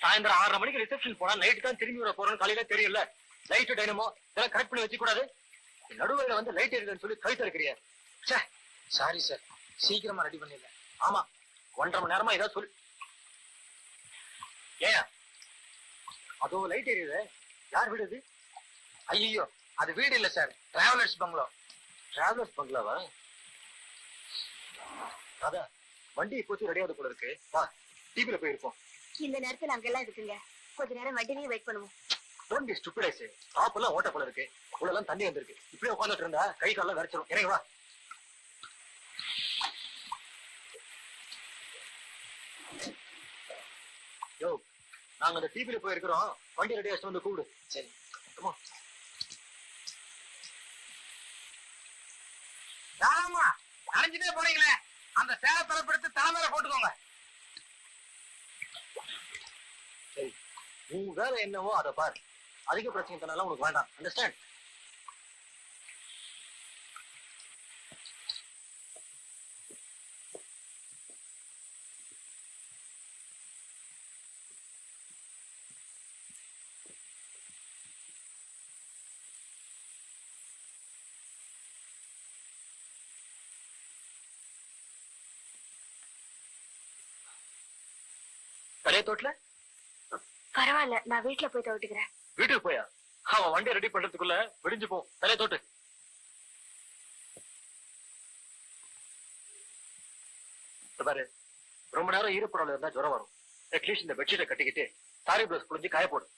சாயந்தரம் 6:30 மணிக்கு ரிசப்ஷன் போனா நைட்டு தான் திரும்பி வர போறோம்னு காலையில தெரியல. லைட் டைனமோ இதெல்லாம் கரெக்ட் பண்ணி வச்சு கூடாது. நடுவில் வந்து லைட் எரியுதுன்னு சொல்லி கழுத்து இருக்கிறியா? சாரி சார், சீக்கிரமா ரெடி பண்ணிடல. ஆமா 1.5 மணி நேரமா ஏதாவது சொல்லு. ஏன் அதோ லைட் எரியுது? யார் வீடு அது? ஐயோ, அது வீடு இல்ல சார், டிராவலர்ஸ் பங்களோ. டிராவலர்ஸ் பங்களாவா? அதான் வண்டி இப்போச்சு ரெடியாவது போல இருக்கு. வா டிவில போயிருப்போம். இந்த நேரத்துல அங்கெல்லாம் இருக்குங்க, கொஞ்ச நேரம் வண்டியிலேயே வெயிட் பண்ணுவோம். Don't be stupid ice. டாப்லாம் ஓட்ட போல இருக்கு, உள்ளெல்லாம் தண்ணி வந்திருக்கு. இப்படியே உட்காந்துட்டு இருந்தா கை காலெல்லாம் விரைச்சிரும். இறங்கி வா. யோ, நாங்க அந்த டிவில போயிருக்கிறோம், வண்டி ரெடி ஆச்சு வந்து கூப்பிடு. சரி ஆமா, நனைஞ்சிட்டே போனீங்களே, அந்த சேலை தலைப்படுத்தி தலைமையில போட்டுக்கோங்க. சரி, உன் வேலை என்னவோ அதை பாரு. அதிக பிரச்சனை தனால உனக்கு வேண்டாம். அண்டர்ஸ்டாண்ட்? தலைய தோட்டல பரவாயில்ல, நான் வீட்டுல போய் தோட்டுக்கிறேன். வீட்டுக்கு போயா? அவன் வண்டியை ரெடி பண்றதுக்குள்ள விடிஞ்சு போ. தலைய தோட்டு. பாரு, ரொம்ப நேரம் ஈரப்படல இருந்தா ஜுரம் வரும். அட்லீஸ்ட் இந்த பெட்ஷீட்டை கட்டிக்கிட்டு சாரி பிளஸ் புரிஞ்சு காய போடு.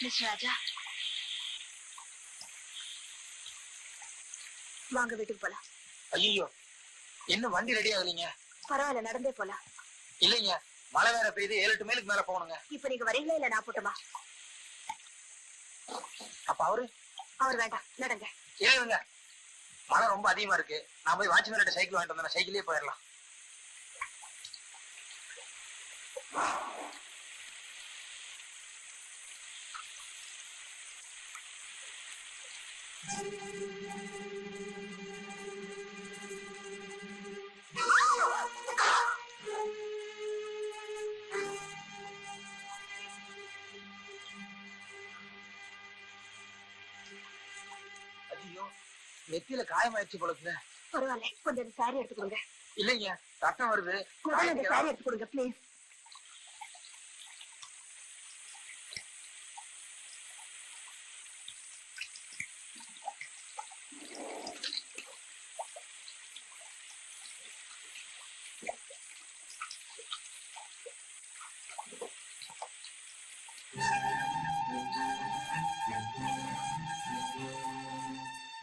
மிஸ் ராஜா, வாங்க வீட்டுக்கு போலாம். ஐயோ, இன்னும் வண்டி ரெடி ஆகலீங்க. பரவாயில்ல, நடந்தே போலாம். இல்லைங்க, மழை வேற பெய்யுது, 7-8 மைலுக்கு மேல போகணுங்க. இப்ப நீங்க வரீங்களா இல்ல நான் போட்டுமா? அப்ப அவர் வேண்டாம், நடங்க. இல்லைங்க, மழை ரொம்ப அதிகமா இருக்கு. நான் போய் வாட்ச்மேன் சைக்கிள் வாங்கிட்டு வந்தேன், சைக்கிளே போயிடலாம். ஐயோ, நெத்தியில காயமாயிடுச்சு போலக்குங்க. பரவாயில்ல, கொஞ்சம் சாரி எடுத்து கொடுங்க. இல்லைங்க, ரத்தம் வருது. முதல்ல சாரி எடுத்து கொடுங்க பிளீஸ்.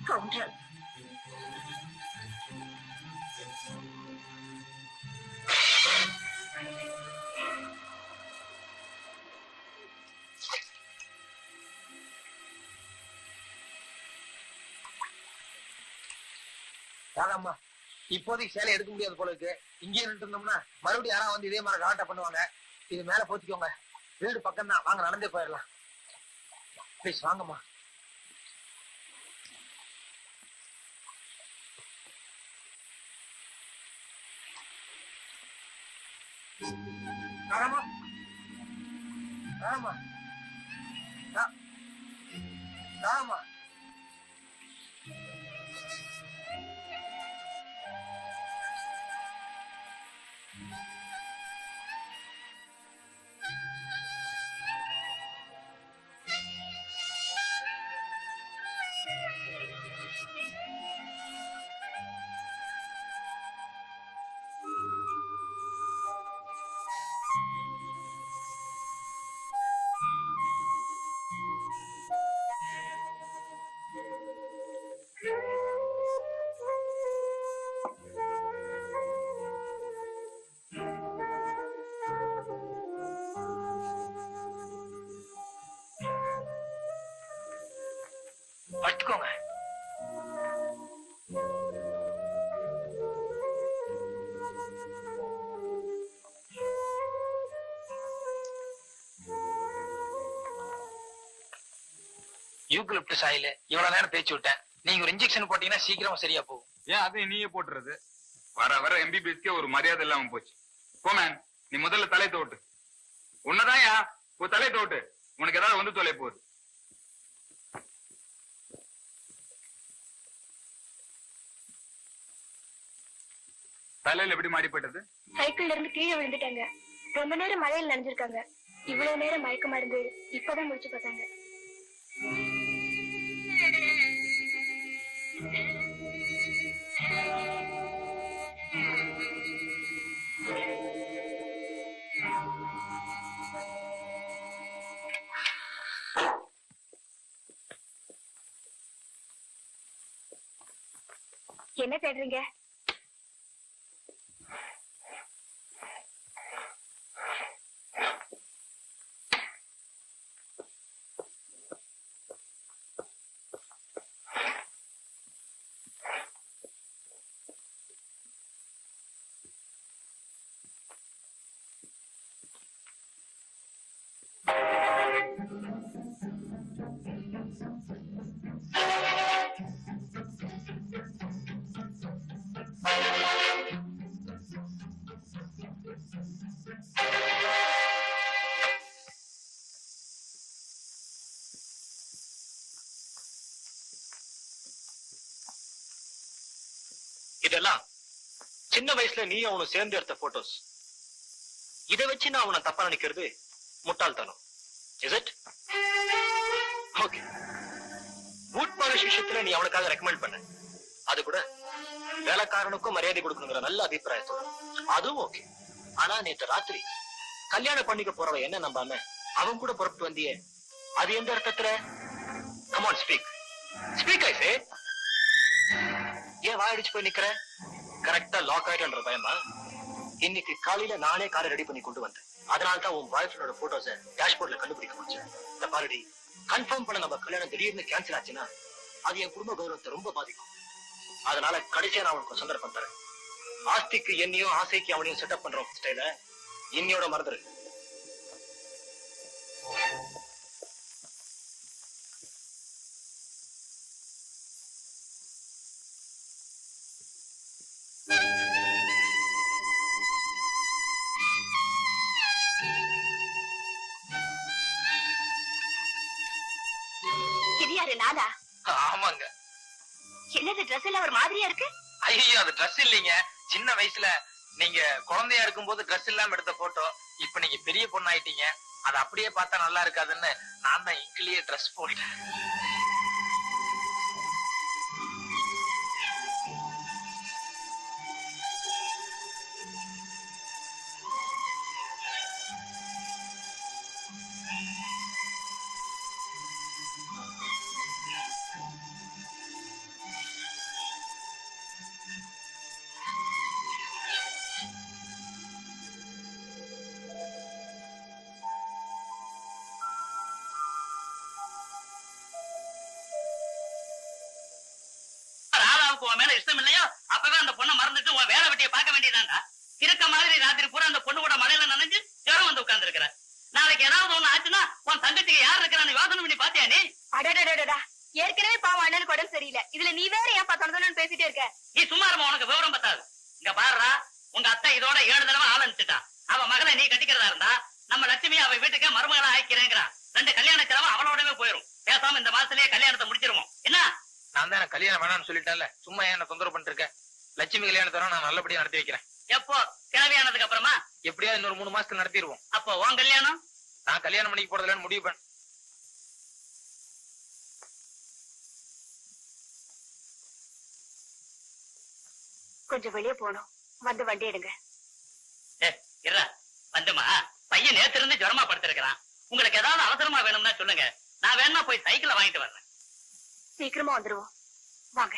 கவுண்டர், ராதாம்மா, இப்போதைக்கு சேலை எடுக்க முடியாது போல இருக்கு. இங்கே நின்று இருந்தோம்னா மறுபடியும் யாராவது வந்து இதே மாதிரி காண்டா பண்ணுவாங்க. இது மேல போத்திக்கோங்க, வீடு பக்கம் தான், வாங்க நடந்தே போயிடலாம். ப்ளீஸ் வாங்கம்மா. ராதாம்மா, ராதாம்மா, ராதாம்மா. படுத்துக்கோங்க. யூக்கலிப்டஸ் ஆயில் இவ்வளவு நேரம் தேய்ச்சி விட்டேன். நீங்க ஒரு இன்ஜெக்ஷன் போட்டீங்கன்னா சீக்கிரமா சரியா போகும். ஏன் அதை நீயே போட்டுறது? வர வர எம்பிபிஎஸ்க்கே ஒரு மரியாதை இல்லாம போச்சு. போமேன், நீ முதல்ல தலை தோட்டு. உன்னதான்யா, ஒரு தலை தோட்டு. உனக்கு ஏதாவது வந்து தொலை போகுது. தலையில எப்படி மாறி போயிட்டது? சைக்கிள்ல இருந்து கீழே விழுந்துட்டாங்க. ரொம்ப நேரம் மழையில் நனைஞ்சிருக்காங்க. இவ்வளவு நேரம் மயக்க மருந்து இப்பதான் முடிச்சு பார்த்தாங்க. என்ன தேடுறீங்க? இதெல்லாம் சின்ன வயசுல நீ அவனை சேர்ந்து எடுத்த போட்டோஸ். இதை வச்சு நான் அவனை தப்பா நினைக்கிறது முட்டாள்தனம். Is it? Okay. Boot polish விஷயத்துல நீ அவனுக்காக ரெக்கமெண்ட் பண்ண, அது கூட வேலைக்காரனுக்கும் மரியாதை கொடுக்கணுங்கிற நல்ல அபிப்பிராயத்தோட, அதுவும் ஓகே. ஆனா நேற்று ராத்திரி கல்யாணம் பண்ணிக்க போறவன் என்ன நம்பாம அவன் கூட புறப்பட்டு வந்தியே, அது எந்த அர்த்தத்துல? Come on, speak speak. I say. ஏன் வாயடிச்சு போய் நிக்கிற? கரெக்டா லாக் ஆயிட்டன்ற பயமா? இன்னைக்கு காலையில நானே காரை ரெடி பண்ணி கொண்டு வந்தேன். அதனால்தான் உன் பாய் ஃப்ரெண்டோட போட்டோஸ டேஷ்போர்ட்ல கண்டுபிடிக்க முடிச்சேன். இந்த பாருடி, கன்ஃபார்ம் பண்ண நம்ம கல்யாணம் திடீர்னு கேன்சல் ஆச்சுன்னா அது என் குடும்ப கௌரவத்தை ரொம்ப பாதிக்கும். அதனால கடைசியா நான் உனக்கு சந்தர்ப்பம் தரேன். ஆஸ்திக்கு என்னையும் ஆசைக்கு அவனையும் செட்டப் பண்றோம் ஸ்டைல இன்னையோட மறந்துரு. நானா? ஆமாங்க. என்னது ட்ரெஸ் எல்லாம் ஒரு மாதிரியா இருக்கு? ஐயோ, அது ட்ரெஸ் இல்லைங்க. சின்ன வயசுல நீங்க குழந்தையா இருக்கும் போது ட்ரெஸ் இல்லாம எடுத்த போட்டோ. இப்ப நீங்க பெரிய பொண்ணு ஆயிட்டீங்க, அது அப்படியே பார்த்தா நல்லா இருக்காதுன்னு நான் தான் இங்கிலேயே ட்ரெஸ் போட்டேன். மேல இஷ்டம் இல்லையோ அப்பவே அந்த பொண்ணை மறந்துட்டு உன் வேலை வெட்டியை பார்க்க வேண்டியதாண்டா. இருக்க மாதிரி ராத்திரி பூரா அந்த பொண்ணு கூட மழையில நனைஞ்சு ஜுரம் வந்து உட்கார்ந்து இருக்கிற. நாளைக்கு ஏதாவது ஒண்ணு ஆச்சுன்னா உன் தங்கச்சிக்கு யார் இருக்கிறான்னு யோசனை பண்ணி பாத்தியா நீ? அடடடடா, ஏற்கனவே பாவம் அண்ணனுக்கு உடம்பு சரியில்லை. இதுல நீ வேற ஏன் பார்த்தோன்னு பேசிட்டே இருக்க? நீ சும்மா இருமா, உனக்கு விவரம் பத்தாது. இங்க பாருடா, உங்க அத்தை இதோட 7 தடவை ஆரம்பிச்சுட்டா. அவ மகளை நீ கட்டிக்கிறதா இருந்தா நம்ம லட்சுமி அவ வீட்டுக்கு மருமகளா ஆக்கிறேங்கிறான். 2 கல்யாண செலவு அவளோடவே போயிரும். பேசாம இந்த மாசத்திலேயே கல்யாணத்தை முடிச்சிருவோம். என்ன? நான் தான் கல்யாணம் வேணாம்னு சொல்லிட்டேன்ல, சும்மா என்ன தொந்தரவு பண்ணிட்டு இருக்கேன். லட்சுமி கல்யாணத்தை நான் நல்லபடியா நடத்தி வைக்கிறேன். எப்போ? கிளவியானதுக்கு அப்புறமா? எப்படியா இன்னொரு 3 மாசத்துல நடத்திடுவோம். அப்போ உன் கல்யாணம்? நான் கல்யாணம் பண்ணிக்க போறதுலன்னு முடிவு பண்ண. கொஞ்சம் வெளியே போகணும், வந்து வண்டி எடுங்க. வந்துமா, பையன் நேத்து இருந்து ஜுரமா படுத்திருக்கிறான். உங்களுக்கு ஏதாவது அவசரமா வேணும்னா சொல்லுங்க, நான் வேணா போய் சைக்கிளை வாங்கிட்டு வர்றேன். சீக்கிரமா வந்துருவோம், வாங்க.